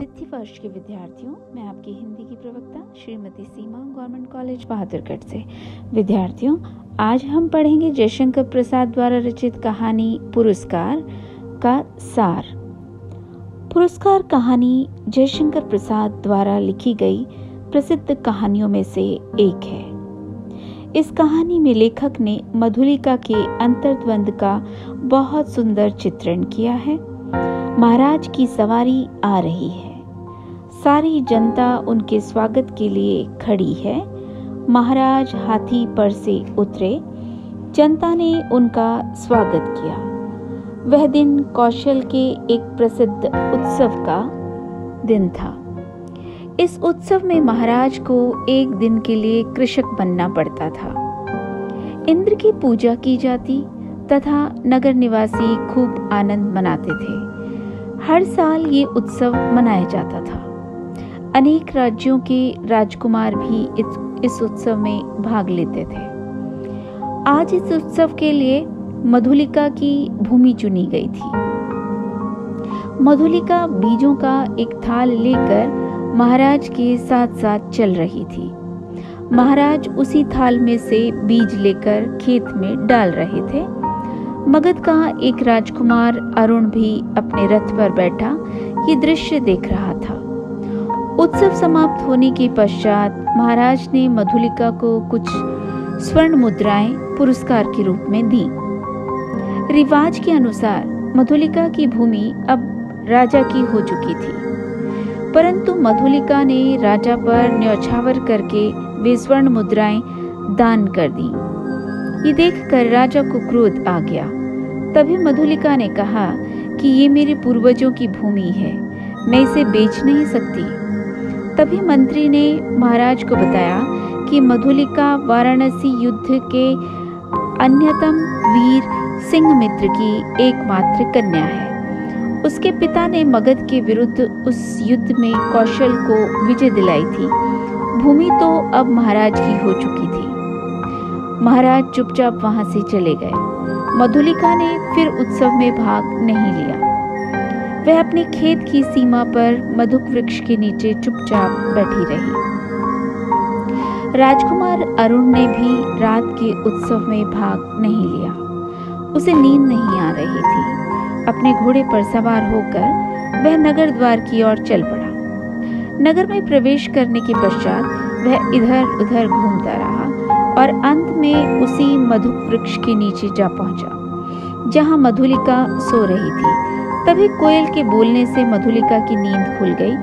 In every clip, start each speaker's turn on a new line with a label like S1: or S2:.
S1: तृतीय वर्ष के विद्यार्थियों, मैं आपकी हिंदी की प्रवक्ता श्रीमती सीमा गवर्नमेंट कॉलेज बहादुरगढ़ से। विद्यार्थियों, आज हम पढ़ेंगे जयशंकर प्रसाद द्वारा रचित कहानी पुरस्कार का सार। पुरस्कार कहानी जयशंकर प्रसाद द्वारा लिखी गई प्रसिद्ध कहानियों में से एक है। इस कहानी में लेखक ने मधुलिका के अंतर्द्वंद का बहुत सुंदर चित्रण किया है। महाराज की सवारी आ रही है, सारी जनता उनके स्वागत के लिए खड़ी है। महाराज हाथी पर से उतरे, जनता ने उनका स्वागत किया। वह दिन कौशल के एक प्रसिद्ध उत्सव का दिन था। इस उत्सव में महाराज को एक दिन के लिए कृषक बनना पड़ता था। इंद्र की पूजा की जाती तथा नगर निवासी खूब आनंद मनाते थे। हर साल ये उत्सव मनाया जाता था। अनेक राज्यों के राजकुमार भी इस उत्सव में भाग लेते थे। आज इस उत्सव के लिए मधुलिका की भूमि चुनी गई थी। मधुलिका बीजों का एक थाल लेकर महाराज के साथ साथ चल रही थी। महाराज उसी थाल में से बीज लेकर खेत में डाल रहे थे। मगध का एक राजकुमार अरुण भी अपने रथ पर बैठा ये दृश्य देख रहा था। उत्सव समाप्त होने के पश्चात महाराज ने मधुलिका को कुछ स्वर्ण मुद्राएं पुरस्कार के रूप में दी। रिवाज के अनुसार मधुलिका की भूमि अब राजा की हो चुकी थी, परंतु मधुलिका ने राजा पर न्यौछावर करके वे स्वर्ण मुद्राएं दान कर दी। ये देखकर राजा को क्रोध आ गया। तभी मधुलिका ने कहा कि ये मेरे पूर्वजों की भूमि है, मैं इसे बेच नहीं सकती। तभी मंत्री ने महाराज को बताया कि मधुलिका वाराणसी युद्ध के अन्यतम वीर सिंहमित्र की एकमात्र कन्या है। उसके पिता ने मगध के विरुद्ध उस युद्ध में कौशल को विजय दिलाई थी। भूमि तो अब महाराज की हो चुकी थी। महाराज चुपचाप वहां से चले गए। मधुलिका ने फिर उत्सव में भाग नहीं लिया। वह अपने खेत की सीमा पर मधुक वृक्ष के नीचे चुपचाप बैठी रही। राजकुमार अरुण ने भी रात के उत्सव में भाग नहीं लिया। उसे नींद नहीं आ रही थी। अपने घोड़े पर सवार होकर वह नगर द्वार की ओर चल पड़ा। नगर में प्रवेश करने के पश्चात वह इधर उधर घूमता रहा और अंत में उसी मधुक वृक्ष के नीचे जा पहुंचा जहां मधुलिका सो रही थी। तभी कोयल के बोलने से मधुलिका की नींद खुल गई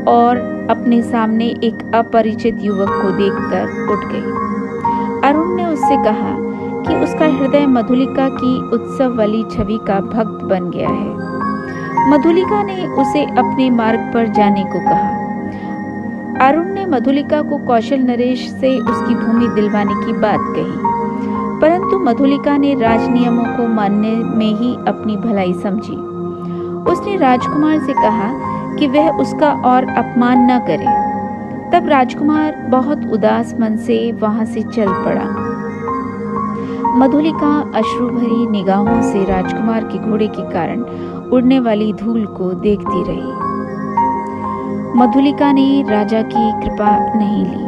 S1: और अपने सामने एक अपरिचित युवक को देखकर उठ गई। अरुण ने उससे कहा कि उसका हृदय मधुलिका की उत्सव वाली छवि का भक्त बन गया है। मधुलिका ने उसे अपने मार्ग पर जाने को कहा। अरुण ने मधुलिका को कौशल नरेश से उसकी भूमि दिलवाने की बात कही, परंतु मधुलिका ने राज नियमों को मानने में ही अपनी भलाई समझी। उसने राजकुमार से कहा कि वह उसका और अपमान न करे। तब राजकुमार बहुत उदास मन से वहां से चल पड़ा। मधुलिका अश्रु भरी निगाहों से राजकुमार के घोड़े के कारण उड़ने वाली धूल को देखती रही। मधुलिका ने राजा की कृपा नहीं ली।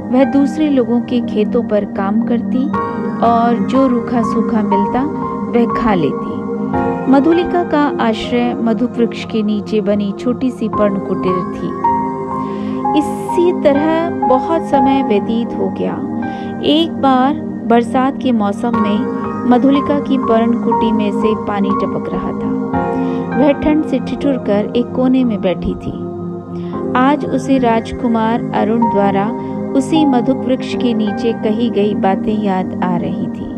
S1: वह दूसरे लोगों के खेतों पर काम करती और जो रूखा सूखा मिलता वह खा लेती। मधुलिका का आश्रय मधुक वृक्ष के नीचे बनी छोटी सी पर्णकुटीर थी। इसी तरह बहुत समय व्यतीत हो गया। एक बार बरसात के मौसम में मधुलिका की पर्णकुटी में से पानी टपक रहा था। वह ठंड से ठिठुर कर एक कोने में बैठी थी। आज उसे राजकुमार अरुण द्वारा उसी मधुक वृक्ष के नीचे कही गई बातें याद आ रही थी।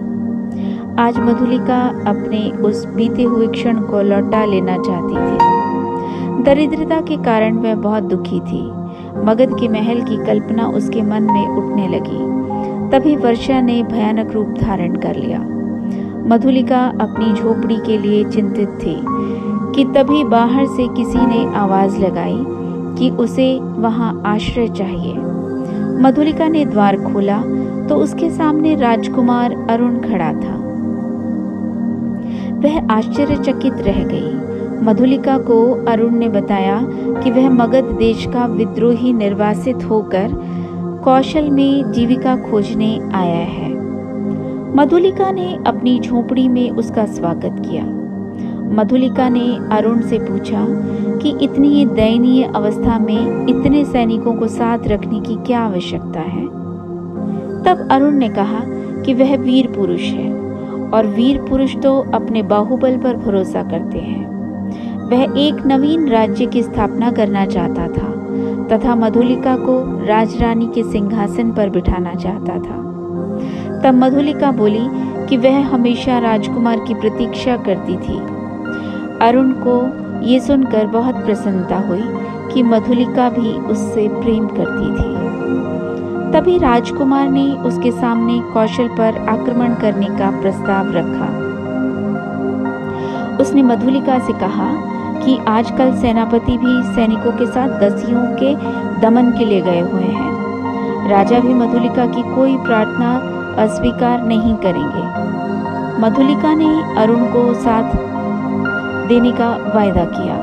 S1: आज मधुलिका अपने उस बीते हुए क्षण को लौटा लेना चाहती थी। दरिद्रता के कारण वह बहुत दुखी थी। मगध के महल की कल्पना उसके मन में उठने लगी। तभी वर्षा ने भयानक रूप धारण कर लिया। मधुलिका अपनी झोपड़ी के लिए चिंतित थी कि तभी बाहर से किसी ने आवाज लगाई कि उसे वहां आश्रय चाहिए। मधुलिका ने द्वार खोला तो उसके सामने राजकुमार अरुण खड़ा था। वह आश्चर्यचकित रह गई। मधुलिका को अरुण ने बताया कि वह मगध देश का विद्रोही निर्वासित होकर कौशल में जीविका खोजने आया है। मधुलिका ने अपनी झोपड़ी में उसका स्वागत किया। मधुलिका ने अरुण से पूछा कि इतनी दयनीय अवस्था में इतने सैनिकों को साथ रखने की क्या आवश्यकता है। तब अरुण ने कहा कि वह वीर पुरुष है और वीर पुरुष तो अपने बाहुबल पर भरोसा करते हैं। वह एक नवीन राज्य की स्थापना करना चाहता था तथा मधुलिका को राजरानी के सिंहासन पर बिठाना चाहता था। तब मधुलिका बोली कि वह हमेशा राजकुमार की प्रतीक्षा करती थी। अरुण को ये सुनकर बहुत प्रसन्नता हुई कि मधुलिका भी उससे प्रेम करती थी। तभी राजकुमार ने उसके सामने कौशल पर आक्रमण करने का प्रस्ताव रखा। उसने मधुलिका से कहा कि आजकल सेनापति भी सैनिकों के साथ दस्युओं के दमन के लिए गए हुए हैं। राजा भी मधुलिका की कोई प्रार्थना अस्वीकार नहीं करेंगे। मधुलिका ने अरुण को साथ देने का वायदा किया।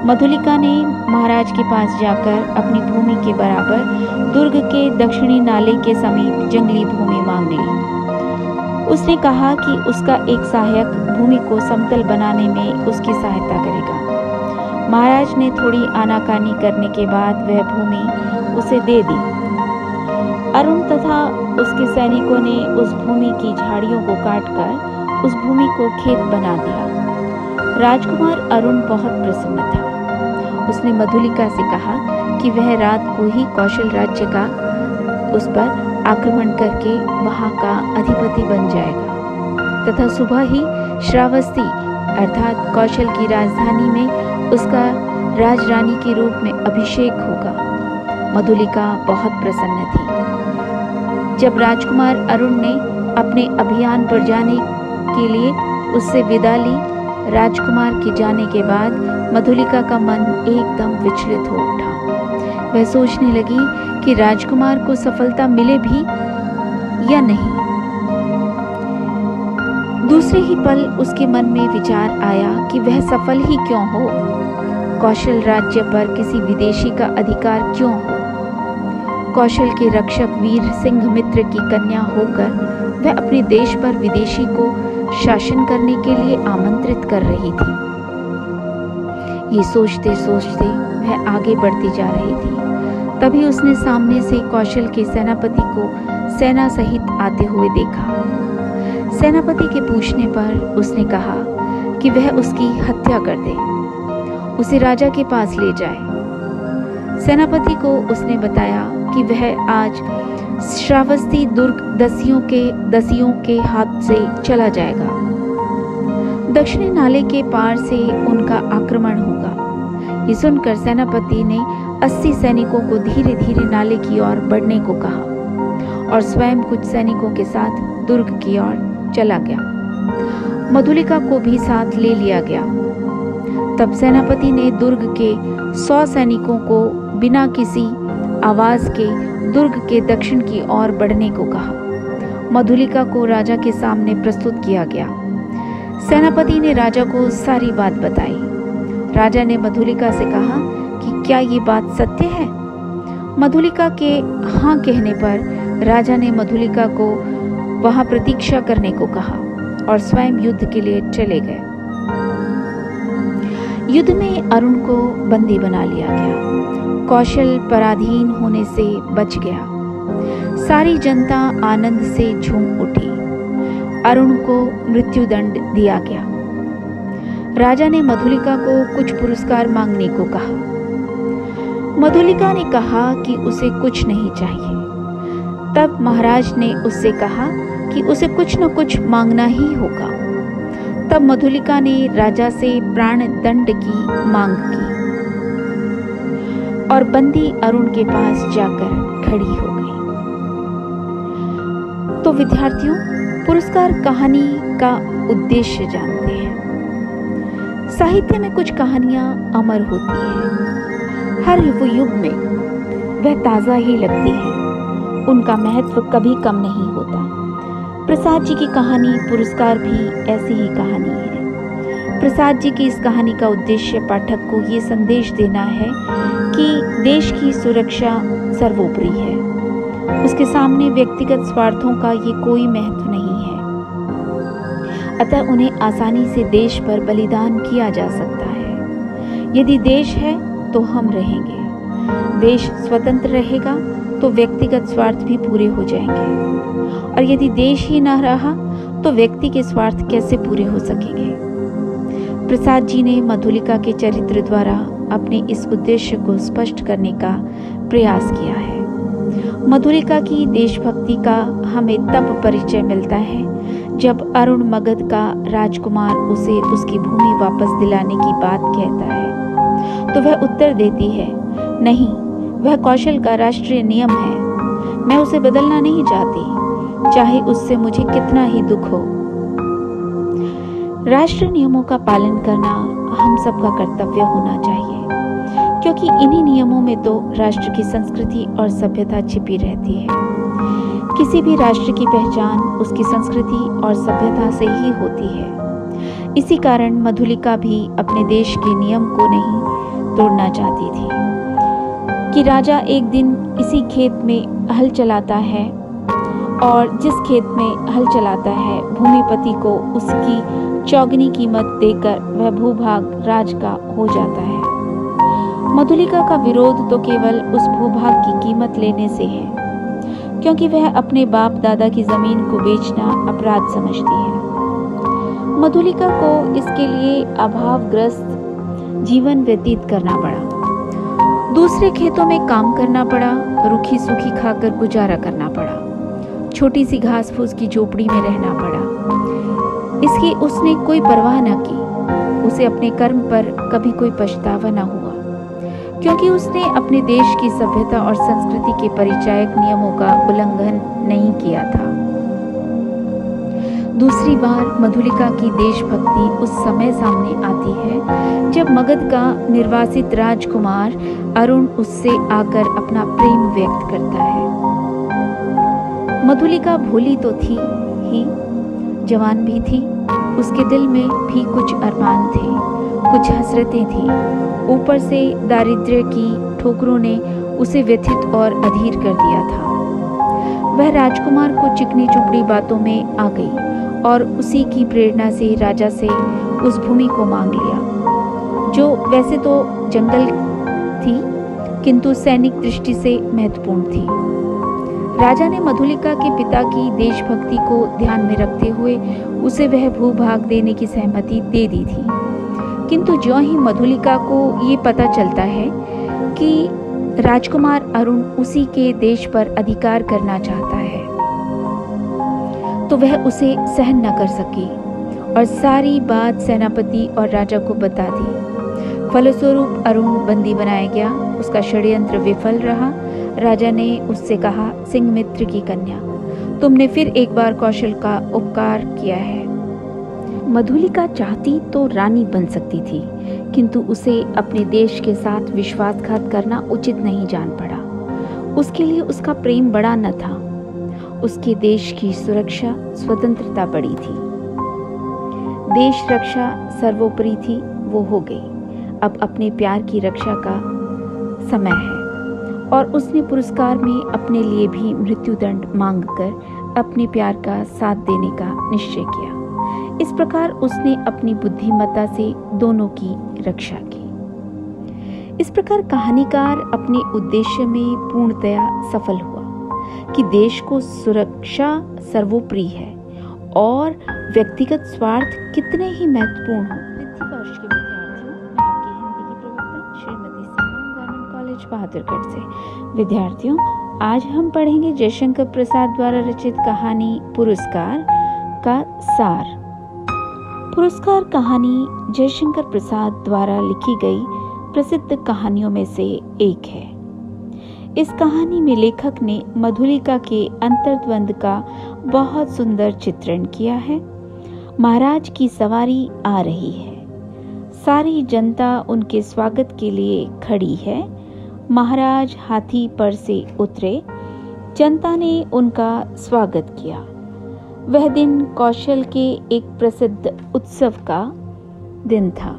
S1: मधुलिका ने महाराज के पास जाकर अपनी भूमि के बराबर दुर्ग के दक्षिणी नाले के समीप जंगली भूमि मांग ली। उसने कहा कि उसका एक सहायक भूमि को समतल बनाने में उसकी सहायता करेगा। महाराज ने थोड़ी आनाकानी करने के बाद वह भूमि उसे दे दी। अरुण तथा उसके सैनिकों ने उस भूमि की झाड़ियों को काटकर उस भूमि को खेत बना दिया। राजकुमार अरुण बहुत प्रसन्न था। उसने मधुलिका से कहा कि वह रात को ही कौशल राज्य का उस पर आक्रमण करके वहां का अधिपति बन जाएगा तथा सुबह ही श्रावस्ती अर्थात कौशल की राजधानी में उसका राजरानी के रूप में अभिषेक होगा। मधुलिका बहुत प्रसन्न थी। जब राजकुमार अरुण ने अपने अभियान पर जाने के लिए उससे विदा ली, राजकुमार के जाने के बाद मधुलिका का मन एकदम विचलित हो उठा। वह सोचने लगी कि राजकुमार को सफलता मिले भी या नहीं। दूसरे ही पल उसके मन में विचार आया कि वह सफल ही क्यों हो, कौशल राज्य पर किसी विदेशी का अधिकार क्यों हो। कौशल के रक्षक वीर सिंह मित्र की कन्या होकर वह अपने देश पर विदेशी को शासन करने के लिए आमंत्रित कर रही थी। ये सोचते सोचते वह आगे बढ़ती जा रही थी। तभी उसने सामने से कौशल के सेनापति को सेना सहित आते हुए देखा। सेनापति के पूछने पर उसने कहा कि वह उसकी हत्या कर दे, उसे राजा के पास ले जाए। सेनापति को उसने बताया कि वह आज श्रावस्ती दुर्ग दस्युओं के हाथ से चला जाएगा। दक्षिणी नाले के पार से उनका आक्रमण होगा। ये सुनकर सेनापति ने 80 सैनिकों को धीरे धीरे नाले की ओर बढ़ने को कहा और स्वयं कुछ सैनिकों के साथ दुर्ग की ओर चला गया। मधुलिका को भी साथ ले लिया गया। तब सेनापति ने दुर्ग के 100 सैनिकों को बिना किसी आवाज के दुर्ग के दक्षिण की ओर बढ़ने को कहा। मधुलिका को राजा के सामने प्रस्तुत किया गया। सेनापति ने राजा को सारी बात बताई। राजा ने मधुलिका से कहा कि क्या ये बात सत्य है। मधुलिका के हाँ कहने पर राजा ने मधुलिका को वहां प्रतीक्षा करने को कहा और स्वयं युद्ध के लिए चले गए। युद्ध में अरुण को बंदी बना लिया गया। कौशल पराधीन होने से बच गया। सारी जनता आनंद से झूम उठी। अरुण को मृत्युदंड दिया गया। राजा ने मधुलिका को कुछ पुरस्कार मांगने को कहा। मधुलिका ने कहा कि उसे कुछ नहीं चाहिए। तब महाराज ने उससे कहा कि उसे कुछ न कुछ मांगना ही होगा। तब मधुलिका ने राजा से प्राण दंड की मांग की और बंदी अरुण के पास जाकर खड़ी हो गई। तो विद्यार्थियों, पुरस्कार कहानी का उद्देश्य जानते हैं। साहित्य में कुछ कहानियां अमर होती हैं। हर युग में वह ताजा ही लगती है। उनका महत्व कभी कम नहीं होता। प्रसाद जी की कहानी पुरस्कार भी ऐसी ही कहानी है। प्रसाद जी की इस कहानी का उद्देश्य पाठक को ये संदेश देना है कि देश की सुरक्षा सर्वोपरि है। उसके सामने व्यक्तिगत स्वार्थों का ये कोई महत्व नहीं है, अतः उन्हें आसानी से देश पर बलिदान किया जा सकता है। यदि देश है तो हम रहेंगे, देश स्वतंत्र रहेगा तो व्यक्तिगत स्वार्थ भी पूरे हो जाएंगे, और यदि देश ही न रहा तो व्यक्ति के स्वार्थ कैसे पूरे हो सकेंगे। प्रसाद जी ने मधुलिका के चरित्र द्वारा अपने इस उद्देश्य को स्पष्ट करने का प्रयास किया है। मधुलिका की देशभक्ति का हमें तब परिचय मिलता है जब अरुण मगध का राजकुमार उसे उसकी भूमि वापस दिलाने की बात कहता है तो वह उत्तर देती है, नहीं, वह कौशल का राष्ट्रीय नियम है, मैं उसे बदलना नहीं चाहती, चाहे उससे मुझे कितना ही दुख हो। राष्ट्रीय नियमों का पालन करना हम सबका कर्तव्य होना चाहिए, क्योंकि इन्हीं नियमों में तो राष्ट्र की संस्कृति और सभ्यता छिपी रहती है। किसी भी राष्ट्र की पहचान उसकी संस्कृति और सभ्यता से ही होती है। इसी कारण मधुलिका भी अपने देश के नियम को नहीं तोड़ना चाहती थी कि राजा एक दिन इसी खेत में हल चलाता है और जिस खेत में हल चलाता है भूमिपति को उसकी चौगनी कीमत देकर वह भूभाग राज का हो जाता है। मधुलिका का विरोध तो केवल उस भूभाग की कीमत लेने से है, क्योंकि वह अपने बाप दादा की जमीन को बेचना अपराध समझती है। मधुलिका को इसके लिए अभावग्रस्त जीवन व्यतीत करना पड़ा, दूसरे खेतों में काम करना पड़ा, रूखी सूखी खाकर गुजारा करना पड़ा, छोटी सी घास फूस की झोपड़ी में रहना पड़ा। इसकी उसने कोई परवाह न की। उसे अपने कर्म पर कभी कोई पछतावा न हुआ, क्योंकि उसने अपने देश की सभ्यता और संस्कृति के परिचायक नियमों का उल्लंघन नहीं किया था। दूसरी बार मधुलिका की देशभक्ति उस समय सामने आती है जब मगध का निर्वासित राजकुमार अरुण उससे आकर अपना प्रेम व्यक्त करता है। मधुलिका भोली तो थी ही, जवान भी थी, उसके दिल में भी कुछ अरमान थे, कुछ हसरतें थी। ऊपर से दारिद्र्य की ठोकरों ने उसे व्यथित और अधीर कर दिया था। वह राजकुमार को चिकनी चुपड़ी बातों में आ गई और उसी की प्रेरणा से राजा से उस भूमि को मांग लिया, जो वैसे तो जंगल थी किंतु सैनिक दृष्टि से महत्वपूर्ण थी। राजा ने मधुलिका के पिता की देशभक्ति को ध्यान में रखते हुए उसे वह भूभाग देने की सहमति दे दी थी, किंतु ज्यों ही मधुलिका को ये पता चलता है कि राजकुमार अरुण उसी के देश पर अधिकार करना चाहता है तो वह उसे सहन न कर सकी और सारी बात सेनापति और राजा को बता दी। फलस्वरूप अरुण बंदी बनाया गया। उसका षड्यंत्र विफल रहा। राजा ने उससे कहा, सिंहमित्र की कन्या, तुमने फिर एक बार कौशल का उपकार किया है। मधुलिका चाहती तो रानी बन सकती थी, किंतु उसे अपने देश के साथ विश्वासघात करना उचित नहीं जान पड़ा। उसके लिए उसका प्रेम बड़ा न था, उसके देश की सुरक्षा स्वतंत्रता बड़ी थी। देश रक्षा सर्वोपरि थी, वो हो गई। अब अपने प्यार की रक्षा का समय है और उसने पुरस्कार में अपने लिए भी मृत्युदंड मांगकर अपने प्यार का साथ देने का निश्चय किया। इस प्रकार उसने अपनी बुद्धिमत्ता से दोनों की रक्षा की। इस प्रकार कहानीकार अपने उद्देश्य में पूर्णतया सफल हुआ कि देश को सुरक्षा सर्वोपरि है और व्यक्तिगत स्वार्थ कितने ही महत्वपूर्ण हो। वित्तीय वर्ष के विद्यार्थियों, आपकी हिंदी की प्रवक्ता श्रीमती सीमा गवर्नमेंट कॉलेज बहादुरगढ़ से। विद्यार्थियों, आज हम पढ़ेंगे जयशंकर प्रसाद द्वारा रचित कहानी पुरस्कार का सार। पुरस्कार कहानी जयशंकर प्रसाद द्वारा लिखी गई प्रसिद्ध कहानियों में से एक है। इस कहानी में लेखक ने मधुलिका के अंतर्द्वंद का बहुत सुंदर चित्रण किया है। महाराज की सवारी आ रही है, सारी जनता उनके स्वागत के लिए खड़ी है। महाराज हाथी पर से उतरे, जनता ने उनका स्वागत किया। वह दिन कौशल के एक प्रसिद्ध उत्सव का दिन था।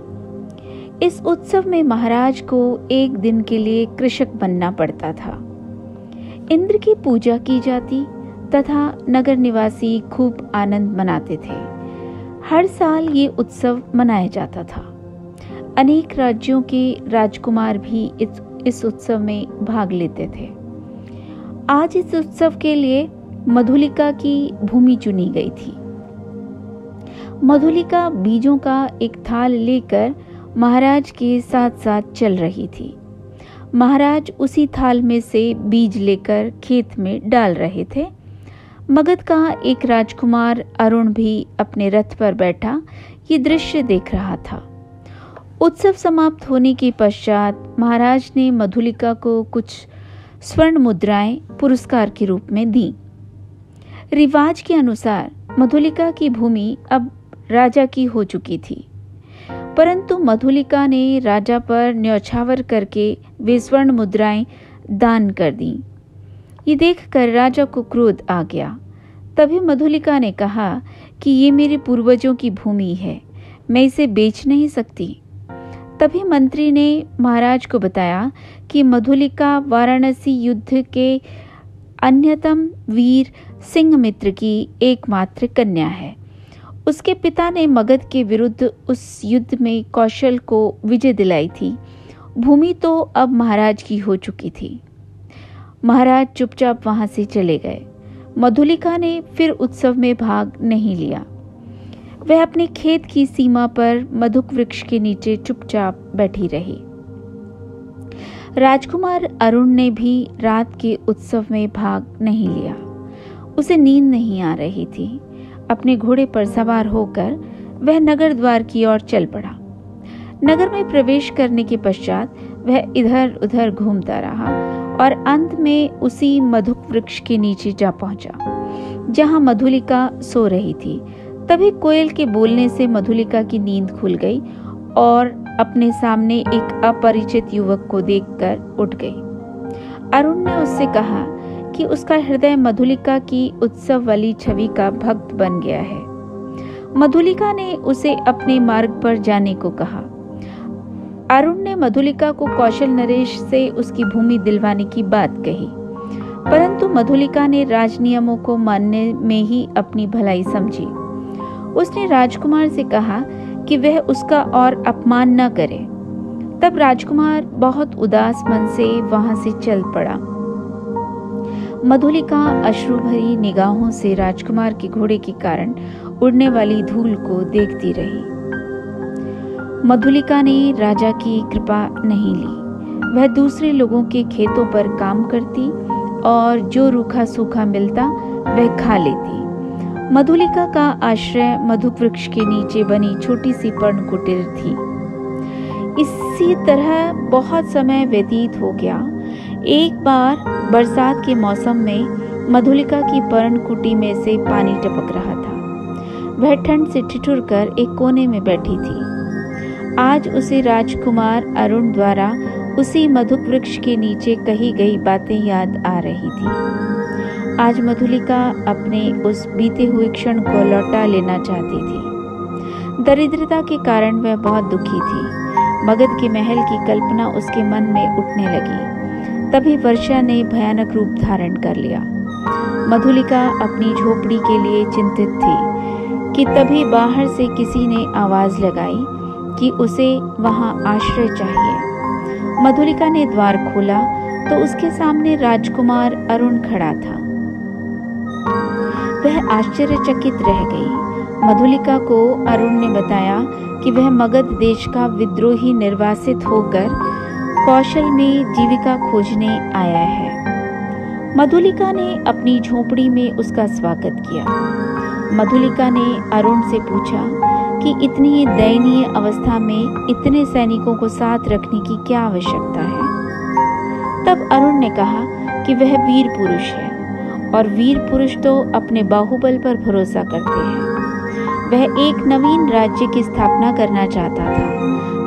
S1: इस उत्सव में महाराज को एक दिन के लिए कृषक बनना पड़ता था। इंद्र की पूजा की जाती तथा नगर निवासी खूब आनंद मनाते थे। हर साल ये उत्सव मनाया जाता था। अनेक राज्यों के राजकुमार भी इस उत्सव में भाग लेते थे। आज इस उत्सव के लिए मधुलिका की भूमि चुनी गई थी। मधुलिका बीजों का एक थाल लेकर महाराज के साथ साथ चल रही थी। महाराज उसी थाल में से बीज लेकर खेत में डाल रहे थे। मगध का एक राजकुमार अरुण भी अपने रथ पर बैठा ये दृश्य देख रहा था। उत्सव समाप्त होने के पश्चात महाराज ने मधुलिका को कुछ स्वर्ण मुद्राएं पुरस्कार के रूप में दी। रिवाज के अनुसार मधुलिका की भूमि अब राजा की हो चुकी थी, परंतु मधुलिका ने राजा पर न्यौछावर करके वे स्वर्ण मुद्राएं दान कर दी। ये देखकर राजा को क्रोध आ गया। तभी मधुलिका ने कहा कि ये मेरे पूर्वजों की भूमि है, मैं इसे बेच नहीं सकती। तभी मंत्री ने महाराज को बताया कि मधुलिका वाराणसी युद्ध के अन्यतम वीर सिंहमित्र की एकमात्र कन्या है। उसके पिता ने मगध के विरुद्ध उस युद्ध में कौशल को विजय दिलाई थी। भूमि तो अब महाराज की हो चुकी थी। महाराज चुपचाप वहां से चले गए। मधुलिका ने फिर उत्सव में भाग नहीं लिया। वह अपने खेत की सीमा पर मधुक वृक्ष के नीचे चुपचाप बैठी रही। राजकुमार अरुण ने भी रात के उत्सव में भाग नहीं लिया। उसे नींद नहीं आ रही थी। अपने घोड़े पर सवार होकर वह नगर द्वार की ओर चल पड़ा। नगर में प्रवेश करने के पश्चात वह इधर उधर घूमता रहा और अंत में उसी मधुक वृक्ष के नीचे जा पहुंचा जहां मधुलिका सो रही थी। तभी कोयल के बोलने से मधुलिका की नींद खुल गई और अपने सामने एक अपरिचित युवक को देखकर उठ गई। अरुण ने उससे कहा कि उसका हृदय मधुलिका की उत्सव वाली छवि का भक्त बन गया है। मधुलिका ने उसे अपने मार्ग पर जाने को कहा। अरुण ने मधुलिका को कौशल नरेश से उसकी भूमि दिलवाने की बात कही, परंतु मधुलिका ने राज नियमों को मानने में ही अपनी भलाई समझी। उसने राजकुमार से कहा कि वह उसका और अपमान न करे। तब राजकुमार बहुत उदास मन से वहां से चल पड़ा। मधुलिका अश्रु भरी निगाहों से राजकुमार के घोड़े के कारण उड़ने वाली धूल को देखती रही। मधुलिका ने राजा की कृपा नहीं ली। वह दूसरे लोगों के खेतों पर काम करती और जो रूखा सूखा मिलता वह खा लेती। मधुलिका का आश्रय मधुक वृक्ष के नीचे बनी छोटी सी पर्ण कुटीर थी। इसी तरह बहुत समय व्यतीत हो गया। एक बार बरसात के मौसम में मधुलिका की पर्ण कुटी में से पानी टपक रहा था। वह ठंड से ठिठुर कर एक कोने में बैठी थी। आज उसे राजकुमार अरुण द्वारा उसी मधुक वृक्ष के नीचे कही गई बातें याद आ रही थी। आज मधुलिका अपने उस बीते हुए क्षण को लौटा लेना चाहती थी। दरिद्रता के कारण वह बहुत दुखी थी। मगध के महल की कल्पना उसके मन में उठने लगी। तभी वर्षा ने भयानक रूप धारण कर लिया। मधुलिका अपनी झोपड़ी के लिए चिंतित थी कि तभी बाहर से किसी ने आवाज लगाई कि उसे वहां आश्रय चाहिए। मधुलिका ने द्वार खोला तो उसके सामने राजकुमार अरुण खड़ा था। वह आश्चर्यचकित रह गई। मधुलिका को अरुण ने बताया कि वह मगध देश का विद्रोही निर्वासित होकर कौशल में जीविका खोजने आया है। मधुलिका ने अपनी झोपड़ी में उसका स्वागत किया। मधुलिका ने अरुण से पूछा कि इतनी दयनीय अवस्था में इतने सैनिकों को साथ रखने की क्या आवश्यकता है। तब अरुण ने कहा कि वह वीर पुरुष है और वीर पुरुष तो अपने बाहुबल पर भरोसा करते हैं। वह एक नवीन राज्य की स्थापना करना चाहता था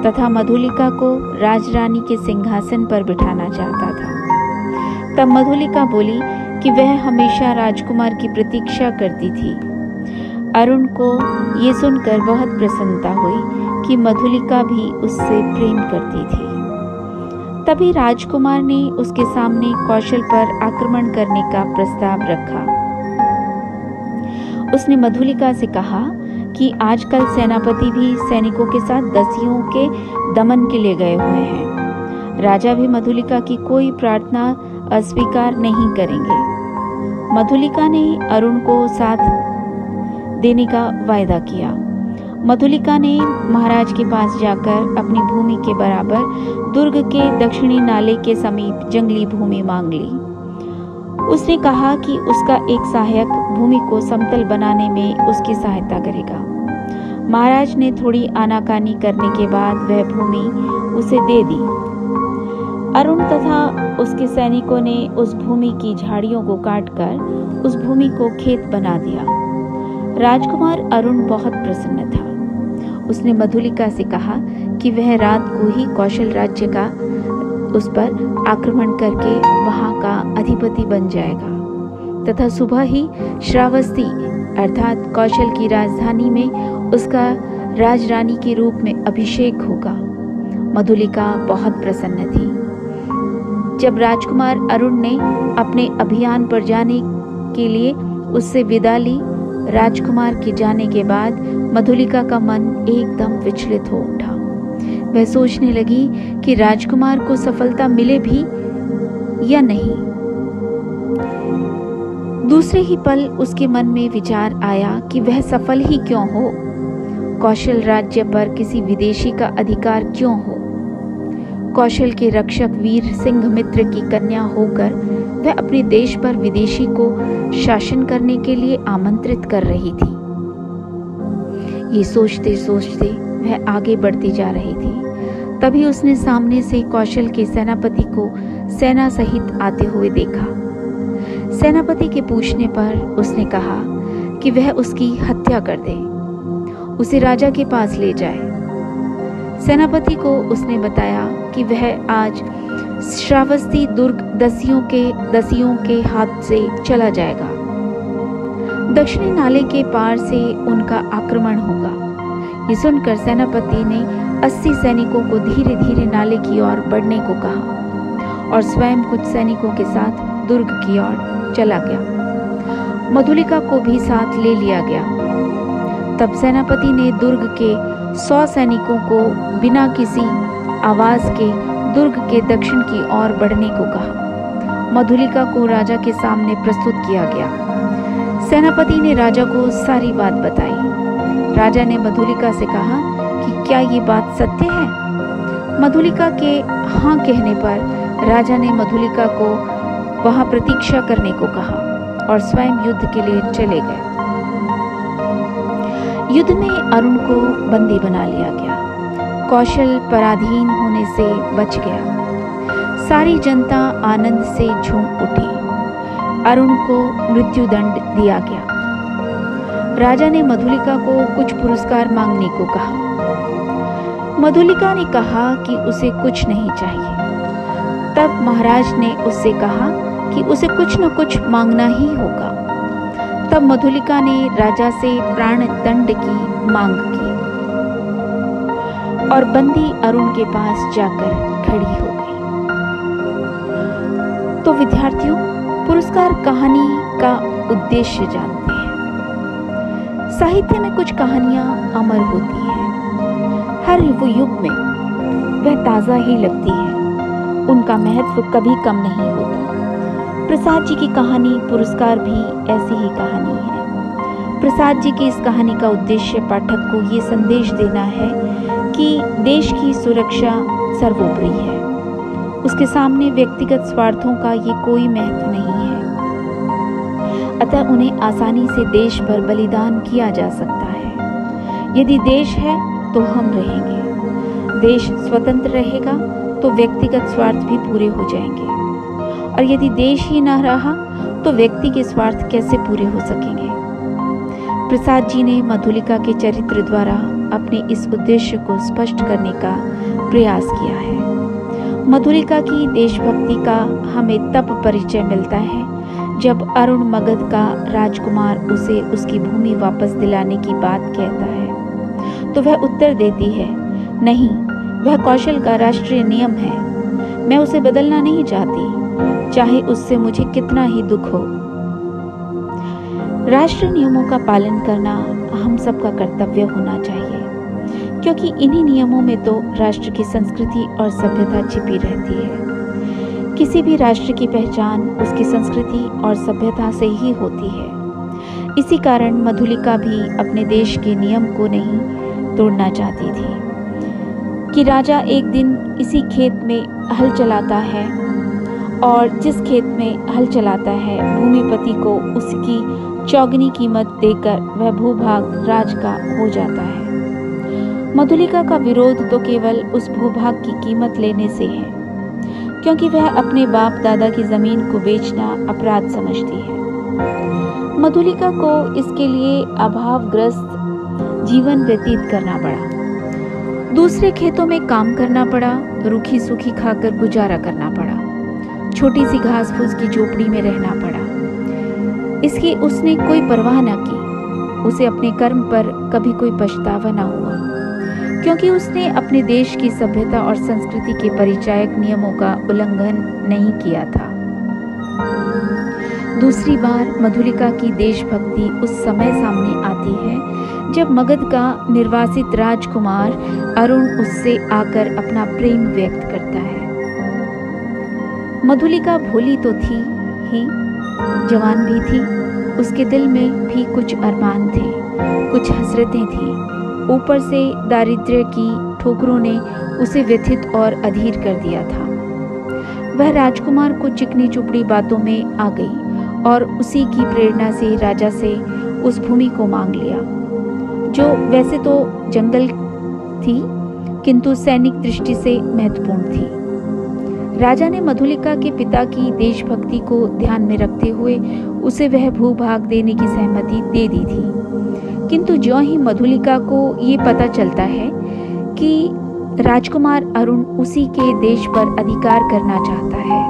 S1: तथा मधुलिका को राजरानी के सिंहासन पर बिठाना चाहता था। तब मधुलिका बोली कि वह हमेशा राजकुमार की प्रतीक्षा करती थी। अरुण को ये सुनकर बहुत प्रसन्नता हुई कि मधुलिका भी उससे प्रेम करती थी। तभी राजकुमार ने उसके सामने कौशल पर आक्रमण करने का प्रस्ताव रखा। उसने मधुलिका से कहा कि आजकल सेनापति भी सैनिकों के साथ दस्युओं के दमन के लिए गए हुए हैं। राजा भी मधुलिका की कोई प्रार्थना अस्वीकार नहीं करेंगे। मधुलिका ने अरुण को साथ देने का वायदा किया। मधुलिका ने महाराज के पास जाकर अपनी भूमि के बराबर दुर्ग के दक्षिणी नाले के समीप जंगली भूमि मांग ली। उसने कहा कि उसका एक सहायक भूमि को समतल बनाने में उसकी सहायता करेगा। महाराज ने थोड़ी आनाकानी करने के बाद वह भूमि उसे दे दी। अरुण तथा उसके सैनिकों ने उस भूमि की झाड़ियों को काटकर उस भूमि को खेत बना दिया। राजकुमार अरुण बहुत प्रसन्न था। उसने मधुलिका से कहा कि वह रात को ही कौशल राज्य का उस पर आक्रमण करके वहां का अधिपति बन जाएगा तथा सुबह ही श्रावस्ती अर्थात कौशल की राजधानी में उसका राजरानी के रूप में अभिषेक होगा। मधुलिका बहुत प्रसन्न थी। जब राजकुमार अरुण ने अपने अभियान पर जाने के लिए उससे विदा ली, राजकुमार के जाने के बाद मधुलिका का मन एकदम विचलित हो उठा। वह सोचने लगी कि राजकुमार को सफलता मिले भी या नहीं। दूसरे ही पल उसके मन में विचार आया कि वह सफल ही क्यों हो, कौशल राज्य पर किसी विदेशी का अधिकार क्यों हो। कौशल के रक्षक वीर सिंह मित्र की कन्या होकर वह अपने देश पर विदेशी को शासन करने के लिए आमंत्रित कर रही थी। ये सोचते सोचते वह आगे बढ़ती जा रही थी। तभी उसने सामने से कौशल के सेनापति को सेना सहित आते हुए देखा। सेनापति के पूछने पर उसने कहा कि वह उसकी हत्या कर दे, उसे राजा के पास ले जाए। सेनापति को उसने बताया कि वह आज श्रावस्ती दुर्ग दस्युओं के हाथ से चला जाएगा। दक्षिणी नाले के पार से उनका आक्रमण होगा। ये सुनकर सेनापति ने 80 सैनिकों को धीरे धीरे नाले की ओर बढ़ने को कहा और स्वयं कुछ सैनिकों के साथ दुर्ग की ओर चला गया। मधुलिका को भी साथ ले लिया गया। तब सेनापति ने दुर्ग के 100 सैनिकों को बिना किसी आवाज के दुर्ग के दक्षिण की ओर बढ़ने को कहा। मधुलिका को राजा के सामने प्रस्तुत किया गया। सेनापति ने राजा को सारी बात बताई। राजा ने मधुलिका से कहा कि क्या ये बात सत्य है। मधुलिका के हाँ कहने पर राजा ने मधुलिका को वहां प्रतीक्षा करने को कहा और स्वयं युद्ध के लिए चले गए। युद्ध में अरुण को बंदी बना लिया गया। कौशल पराधीन होने से बच गया। सारी जनता आनंद से झूम उठी। अरुण को मृत्युदंड दिया गया। राजा ने मधुलिका को कुछ पुरस्कार मांगने को कहा। मधुलिका ने कहा कि उसे कुछ नहीं चाहिए। तब महाराज ने उससे कहा कि उसे कुछ न कुछ मांगना ही होगा। तब मधुलिका ने राजा से प्राण दंड की मांग की और बंदी अरुण के पास जाकर खड़ी हो गई। तो विद्यार्थियों, पुरस्कार कहानी का उद्देश्य जानते हैं। साहित्य में कुछ कहानियां अमर होती हैं। हर वो युग में वह ताजा ही लगती है। उनका महत्व कभी कम नहीं होता। प्रसाद जी की कहानी पुरस्कार भी ऐसी ही कहानी है। प्रसाद जी की इस कहानी का उद्देश्य पाठक को ये संदेश देना है कि देश की सुरक्षा सर्वोपरि है। उसके सामने व्यक्तिगत स्वार्थों का ये कोई महत्व नहीं है। अतः उन्हें आसानी से देश पर बलिदान किया जा सकता है। यदि देश है तो हम रहेंगे। देश स्वतंत्र रहेगा तो व्यक्तिगत स्वार्थ भी पूरे हो जाएंगे। और यदि देश ही न रहा तो व्यक्ति के स्वार्थ कैसे पूरे हो सकेंगे। प्रसाद जी ने मधुलिका के चरित्र द्वारा अपने इस उद्देश्य को स्पष्ट करने का प्रयास किया है। मधुलिका की देशभक्ति का हमें तब परिचय मिलता है जब अरुण मगध का राजकुमार उसे उसकी भूमि वापस दिलाने की बात कहता है तो वह उत्तर देती है, नहीं, वह कौशल का राष्ट्रीय नियम है। मैं उसे बदलना नहीं चाहती, चाहे उससे मुझे कितना ही दुख हो। राष्ट्र नियमों का पालन करना हम सबका कर्तव्य होना चाहिए, क्योंकि इन्हीं नियमों में तो राष्ट्र की संस्कृति और सभ्यता छिपी रहती है। किसी भी राष्ट्र की पहचान उसकी संस्कृति और सभ्यता से ही होती है। इसी कारण मधुलिका भी अपने देश के नियम को नहीं तोड़ना चाहती थी कि राजा एक दिन इसी खेत में हल चलाता है और जिस खेत में हल चलाता है भूमिपति को उसकी चौगुनी कीमत देकर वह भूभाग राज का हो जाता है। मधुलिका का विरोध तो केवल उस भूभाग की कीमत लेने से है, क्योंकि वह अपने बाप दादा की जमीन को बेचना अपराध समझती है। मधुलिका को इसके लिए अभावग्रस्त जीवन व्यतीत करना पड़ा। दूसरे खेतों में काम करना पड़ा, रूखी सूखी खाकर गुजारा करना पड़ा, छोटी सी घास फूस की झोपड़ी में रहना पड़ा। इसकी उसने कोई परवाह न की। उसे अपने कर्म पर कभी कोई पछतावा न हुआ, क्योंकि उसने अपने देश की सभ्यता और संस्कृति के परिचायक नियमों का उल्लंघन नहीं किया था। दूसरी बार मधुलिका की देशभक्ति उस समय सामने आती है जब मगध का निर्वासित राजकुमार अरुण उससे आकर अपना प्रेम व्यक्त करता है। मधुलिका भोली तो थी ही, जवान भी थी। उसके दिल में भी कुछ अरमान थे, कुछ हसरतें थी। ऊपर से दारिद्र्य की ठोकरों ने उसे व्यथित और अधीर कर दिया था। वह राजकुमार को चिकनी चुपड़ी बातों में आ गई और उसी की प्रेरणा से राजा से उस भूमि को मांग लिया, जो वैसे तो जंगल थी किंतु सैनिक दृष्टि से महत्वपूर्ण थी। राजा ने मधुलिका के पिता की देशभक्ति को ध्यान में रखते हुए उसे वह भूभाग देने की सहमति दे दी थी, किंतु ज्यों ही मधुलिका को ये पता चलता है कि राजकुमार अरुण उसी के देश पर अधिकार करना चाहता है,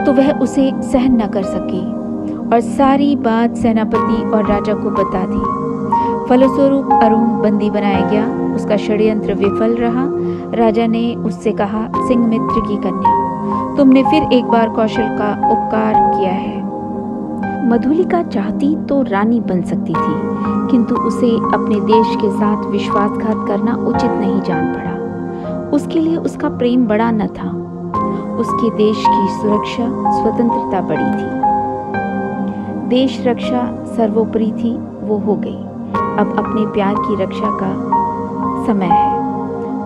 S1: तो वह उसे सहन न कर सकी और सारी बात सेनापति और राजा को बता दी। फलस्वरूप अरुण बंदी बनाया गया। उसका षड्यंत्र विफल रहा। राजा ने उससे कहा, सिंहमित्र की कन्या, तुमने फिर एक बार कौशल का उपकार किया है। मधुलिका चाहती तो रानी बन सकती थी, किंतु उसे अपने देश के साथ विश्वासघात करना उचित नहीं जान पड़ा। उसके लिए उसका प्रेम बड़ा न था, उसके देश की सुरक्षा स्वतंत्रता बड़ी थी। देश रक्षा सर्वोपरि थी, वो हो गई। अब अपने प्यार की रक्षा का समय है।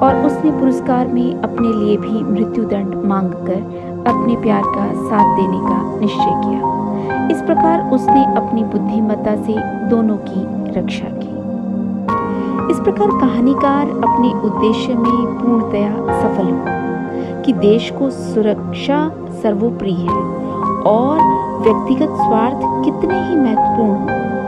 S1: और उसने पुरस्कार में अपने लिए भी मृत्युदंड मांगकर अपने प्यार का साथ देने का निश्चय किया। इस प्रकार उसने अपनी बुद्धिमत्ता से दोनों की रक्षा की। इस प्रकार कहानीकार अपने उद्देश्य में पूर्णतया सफल हुआ कि देश को सुरक्षा सर्वोपरि है और व्यक्तिगत स्वार्थ कितने ही महत्वपूर्ण हो,